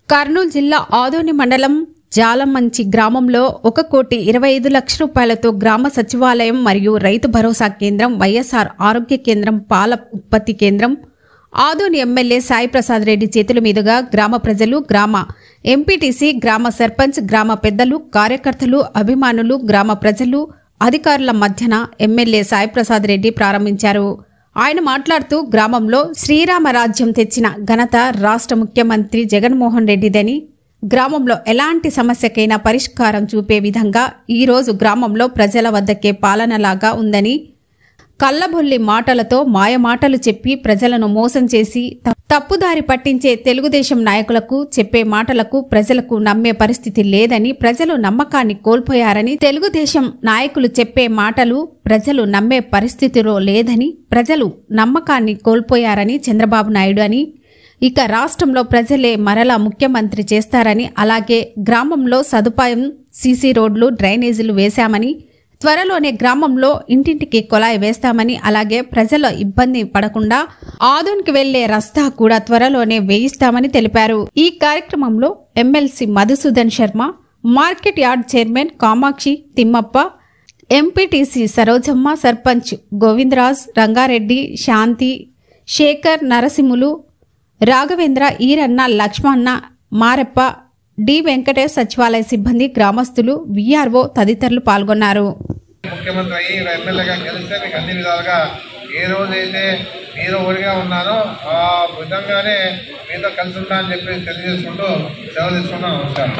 కర్నూలు జిల్లా ఆదోని మండలం జాలమంచి గ్రామంలో 1,25,00,000 రూపాయలతో గ్రామ సచివాలయం మరియు రైతు భరోసా కేంద్రం, వైఎస్ఆర్ ఆరోగ్య కేంద్రం, పాల ఉత్పత్తి కేంద్రం ఆదోని ఎమ్మెల్యే సాయి ప్రసాద్ రెడ్డి చేతుల మీదుగా గ్రామ ప్రజలు, గ్రామ ఎంపీటీసీ, గ్రామ సర్పంచ్, గ్రామ పెద్దలు, కార్యకర్తలు, అభిమానులు, గ్రామ ప్రజలు, అధికారుల మధ్యన ఎమ్మెల్యే సాయి ప్రసాద్ రెడ్డి ప్రారంభించారు. ఆయన మాట్లాడుతూ గ్రామంలో శ్రీరామరాజ్యం తెచ్చిన ఘనత రాష్ట్ర ముఖ్యమంత్రి జగన్మోహన్ రెడ్డిదని, గ్రామంలో ఎలాంటి సమస్యకైనా పరిష్కారం చూపే విధంగా ఈరోజు గ్రామంలో ప్రజల వద్దకే పాలనలాగా ఉందని, కల్లబొల్లి మాటలతో మాయమాటలు చెప్పి ప్రజలను మోసం చేసి తప్పుదారి పట్టించే తెలుగుదేశం నాయకులకు చెప్పే మాటలకు ప్రజలకు నమ్మే పరిస్థితి లేదని, ప్రజలు నమ్మకాన్ని కోల్పోయారని, తెలుగుదేశం నాయకులు చెప్పే మాటలు ప్రజలు నమ్మే పరిస్థితిలో లేదని, ప్రజలు నమ్మకాన్ని కోల్పోయారని చంద్రబాబు నాయుడు అని, ఇక రాష్ట్రంలో ప్రజలే మరలా ముఖ్యమంత్రి చేస్తారని, అలాగే గ్రామంలో సదుపాయం సీసీ రోడ్లు, డ్రైనేజీలు వేశామని, త్వరలోనే గ్రామంలో ఇంటింటికి కొలాయి వేస్తామని, అలాగే ప్రజల ఇబ్బంది పడకుండా ఆదోనికి వెళ్లే రస్తా కూడా త్వరలోనే వేయిస్తామని తెలిపారు. ఈ కార్యక్రమంలో MLC Madhusudan Sharma, market yard chairman Kamakshi Thimmappa, MPTC Sarojamma, sarpanch Govindaraj, Rangareddy, Shanti, Shekar, Narasimhulu, Raghavendra, Eeranna, Lakshmana, Mareppa, D Venkatesh, సచివాలయ సిబ్బంది, గ్రామస్తులు, విఆర్ఓ తదితరులు పాల్గొన్నారు. ముఖ్యమంత్రి అయ్యి ఎమ్మెల్యేగా గెలిస్తే మీకు అన్ని విధాలుగా ఏ రోజైతే మీరు ఊరిగా ఉన్నారో ఆ విధంగానే మీతో కలిసి ఉంటా అని చెప్పి తెలియజేసుకుంటూ సెలవు తీసుకున్నాం. నమస్కారం.